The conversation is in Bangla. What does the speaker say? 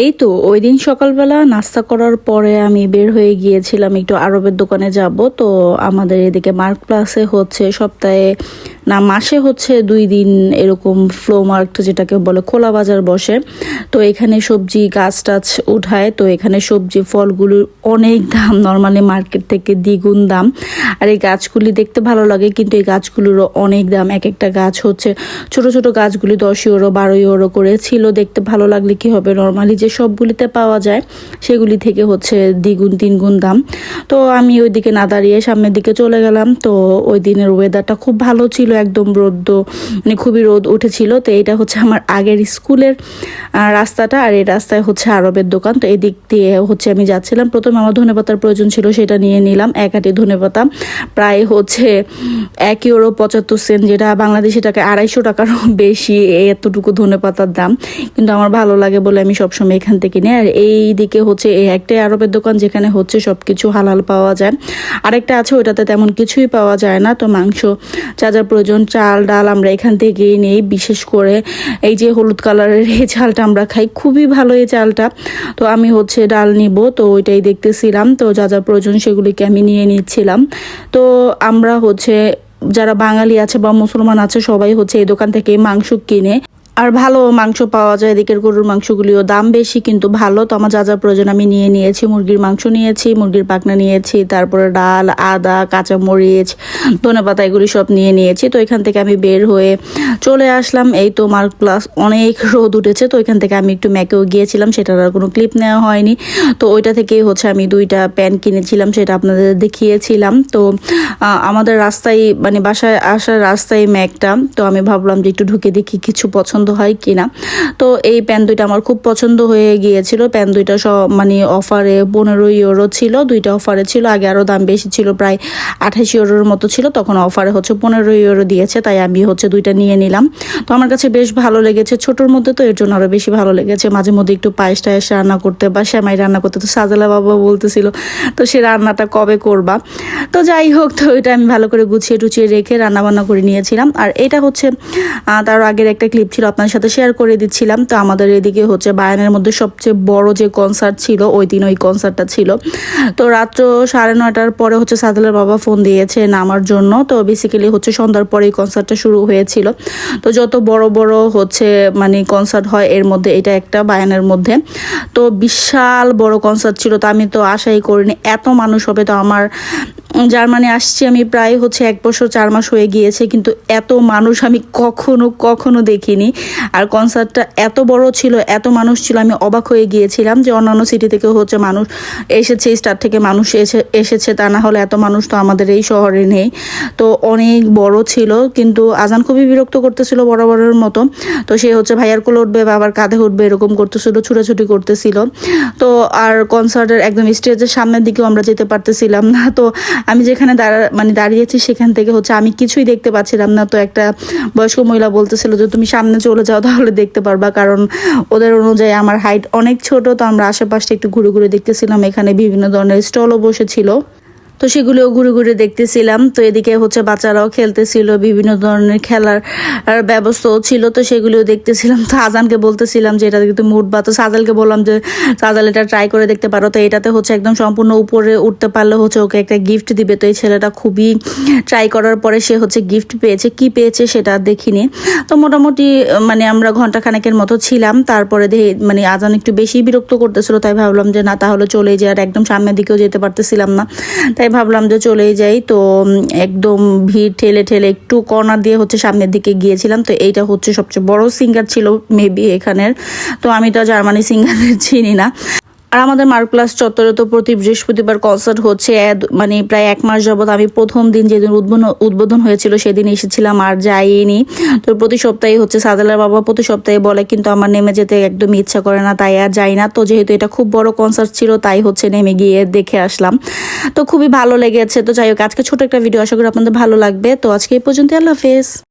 এই তো ওইদিন সকালবেলা নাস্তা করার পরে আমি বের হয়ে গিয়েছিলাম একটু আরবের দোকানে যাব। তো আমাদের এদিকে মার্ক প্লাসে হচ্ছে সপ্তাহে না মাসে হচ্ছে 2 দিন এরকম ফ্লো মার্কেট যেটাকে বলে খোলা বাজার বসে। তো এখানে সবজি গাছ টাছ উঠায়, তো এখানে সবজি ফলগুলোর অনেক দাম, নর্মালি মার্কেট থেকে দ্বিগুণ দাম। আর এই গাছগুলি দেখতে ভালো লাগে কিন্তু এই গাছগুলোরও অনেক দাম। এক একটা গাছ হচ্ছে ছোট ছোট গাছগুলি 10 ইউরো 12 ইউরো করে ছিল। দেখতে ভালো লাগলে কি হবে, নর্মালি যে সবগুলিতে পাওয়া যায় সেগুলি থেকে হচ্ছে দ্বিগুণ তিনগুণ দাম। তো আমি ওইদিকে না দাঁড়িয়ে সামনের দিকে চলে গেলাম। তো ওই দিনের ওয়েদারটা খুব ভালো ছিল, একদম রোদ, মানে খুবই রোদ উঠেছিল। তো এটা হচ্ছে আমার আগের স্কুলের রাস্তাটা, আর এই রাস্তায় হচ্ছে আরবের দোকান। তো এদিক দিয়ে হচ্ছে আমি যাচ্ছিলাম। প্রথমে আমার ধনেপাতার প্রয়োজন ছিল, সেটা নিয়ে নিলাম। এক আটি ধনেপাতা প্রায় হচ্ছে 1 ইউরো 75 সেন্ট, যেটা বাংলাদেশি টাকায় 250 টাকারও বেশি এতটুকু ধনেপাতার দাম। কিন্তু আমার ভালো লাগে বলে আমি সবসময় এখান থেকে নিই। আর এই দিকে হচ্ছে এই একটাই আরবের দোকান যেখানে হচ্ছে সব কিছু হালাল পাওয়া যায়। আরেকটা আছে ওইটাতে তেমন কিছুই পাওয়া যায় না। তো মাংস যা যা প্রয়োজন, চাল ডাল আমরা এখান থেকেই নিই। বিশেষ করে এই যে হলুদ কালারের এই চালটা আমরা খাই, খুবই ভালো এই চালটা। তো আমি হচ্ছে ডাল নিব, তো ওইটাই দেখতেছিলাম। তো যা যা প্রয়োজন সেগুলিকে আমি নিয়ে নিচ্ছিলাম। তো আমরা হচ্ছে যারা বাঙালি আছে বা মুসলমান আছে সবাই হচ্ছে এই দোকান থেকে মাংস কিনে, আর ভালো মাংস পাওয়া যায়। এদিকের গরুর মাংসগুলিও দাম বেশি কিন্তু ভালো। তো আমার যা যা প্রয়োজন আমি নিয়ে নিয়েছি। মুরগির মাংস নিয়েছি, মুরগির পাখনা নিয়েছি, তারপরে ডাল, আদা, কাঁচামরিচ, ধনেপাতা এগুলি সব নিয়ে নিয়েছি। তো এখান থেকে আমি বের হয়ে চলে আসলাম। এই তো মার্ক প্লাস, অনেক রোদ উঠেছে। তো এখান থেকে আমি একটু ম্যাকেও গিয়েছিলাম, সেটার আর কোনো ক্লিপ নেওয়া হয়নি। তো ওইটা থেকেই হচ্ছে আমি 2টা প্যান্ট কিনেছিলাম, সেটা আপনাদের দেখিয়েছিলাম। তো আমাদের রাস্তায় মানে বাসায় আসার রাস্তায় ম্যাকটা। তো আমি ভাবলাম যে একটু ঢুকে দেখি কিছু পছন্দ হয় কিনা। তো এই প্যান 2টা আমার খুব পছন্দ হয়ে গিয়েছিল। প্যান 2টা সব মানে অফারে 15 ইউরো ছিল, 2টা অফারে ছিল। আগে আরও দাম বেশি ছিল, প্রায় 28 ইউরোর মতো ছিল, তখন অফারে হচ্ছে 15 ইউরো দিয়েছে, তাই আমি হচ্ছে 2টা নিয়ে নিলাম। তো আমার কাছে বেশ ভালো লেগেছে, ছোটোর মধ্যে তো এর জন্য আরও বেশি ভালো লেগেছে। মাঝে মধ্যে একটু পায়েস টায়েস রান্না করতে বা সেমাই রান্না করতে, তো সাজেলা বাবা বলতেছিল তো সে রান্নাটা কবে করবা। তো যাই হোক, তো এটা আমি ভালো করে গুছিয়ে টুছিয়ে রেখে রান্না বান্না করে নিয়েছিলাম। আর এটা হচ্ছে তার আগের একটা ক্লিপ ছিল, আপনার সাথে শেয়ার করে দিচ্ছিলাম। তো আমাদের এদিকে হচ্ছে বায়ানের মধ্যে সবচেয়ে বড় যে কনসার্ট ছিল, ওই দিন ওই কনসার্টটা ছিল। তো রাত্র 9:30টার পরে হচ্ছে সাদেলের বাবা ফোন দিয়েছে নামার জন্য। তো বেসিক্যালি হচ্ছে সন্ধ্যার পরে এই কনসার্টটা শুরু হয়েছিল। তো যত বড় বড় হচ্ছে মানে কনসার্ট হয় এর মধ্যে এটা একটা বায়ানের মধ্যে। তো বিশাল বড় কনসার্ট ছিল। তো আমি তো আশাই করিনি এত মানুষ হবে। তো আমার জার্মানি আসছি আমি প্রায় হচ্ছে 1 বছর 4 মাস হয়ে গিয়েছে, কিন্তু এত মানুষ আমি কখনো দেখিনি। আর কনসার্টটা এত বড় ছিল, এত মানুষ ছিল, আমি অবাক হয়ে গিয়েছিলাম যে অন্যান্য সিটি থেকে হচ্ছে মানুষ এসেছে, স্টার থেকে মানুষ এসেছে, তা না হলে এত মানুষ তো আমাদের এই শহরে নেই। তো অনেক বড় ছিল, কিন্তু আজান খুবই বিরক্ত করতেছিল বরাবরের মতো। তো সে হচ্ছে ভাইয়ার কোলে উঠবে, বাবার কাঁধে উঠবে, এরকম করতেছিল, ছুটাছুটি করতেছিল। তো আর কনসার্টের একদম স্টেজের সামনের দিকেও আমরা যেতে পারতেছিলাম না। তো আমি যেখানে দাঁড়িয়েছি সেখান থেকে হচ্ছে আমি কিছুই দেখতে পাচ্ছিলাম না। তো একটা বয়স্ক মহিলা বলতেছিল যে তুমি সামনে চলে যাও, তাহলে দেখতে পারবা, কারণ ওদের অনুযায়ী আমার হাইট অনেক ছোট। তো আমরা আশেপাশে একটু ঘুরে ঘুরে দেখতেছিলাম, এখানে বিভিন্ন ধরনের স্টলও বসেছিল, তো সেগুলোও ঘুরে ঘুরে দেখতেছিলাম। তো এদিকে হচ্ছে বাচ্চারাও খেলতেছিল, বিভিন্ন ধরনের খেলার ব্যবস্থাও ছিল, তো সেগুলোও দেখতেছিলাম। তো আজানকে বলতেছিলাম যে এটা তুমি উঠবা। তো সাজালকে বললাম যে সাজাল এটা ট্রাই করে দেখতে পারো। তো এটাতে হচ্ছে একদম সম্পূর্ণ উপরে উঠতে পারলে হচ্ছে ওকে একটা গিফট দিবে। তো এই ছেলেটা খুবই ট্রাই করার পরে সে হচ্ছে গিফট পেয়েছে, কি পেয়েছে সেটা দেখিনি। তো মোটামুটি মানে আমরা ঘন্টাখানেকের মতো ছিলাম। তারপরে মানে আজান একটু বেশি বিরক্ত করতেছিল, তাই ভাবলাম যে না তাহলে চলে যাই। আর একদম সামনের দিকেও যেতে পারতেছিলাম না, তাই ভাবলাম যে চলেই যাই। তো একদম ভিড় ঠেলে ঠেলে একটু কর্নার দিয়ে হচ্ছে সামনের দিকে গিয়েছিলাম। তো এইটা হচ্ছে সবচেয়ে বড় সিঙ্গার ছিল মেবি এখানের। তো আমি তো জার্মানি সিঙ্গারদের চিনি না। আর আমাদের মার্ক প্লাস চত্বরে তো প্রতি বৃহস্পতিবার কনসার্ট হচ্ছে, মানে প্রায় 1 মাস যাবত। আমি প্রথম দিন যেদিন উদ্বোধন হয়েছিল সেদিন এসেছিলাম, আর যাইনি। তো প্রতি সপ্তাহে হচ্ছে সাদেলার বাবা প্রতি সপ্তাহে বলে, কিন্তু আমার নেমে যেতে একদমই ইচ্ছা করে না, তাই আর যাই না। তো যেহেতু এটা খুব বড় কনসার্ট ছিল তাই হচ্ছে নেমে গিয়ে দেখে আসলাম। তো খুবই ভালো লেগেছে। তো যাই হোক, আজকে ছোট একটা ভিডিও, আশা করি আপনাদের ভালো লাগবে। তো আজকে এই পর্যন্ত, আল্লাহ হাফেজ।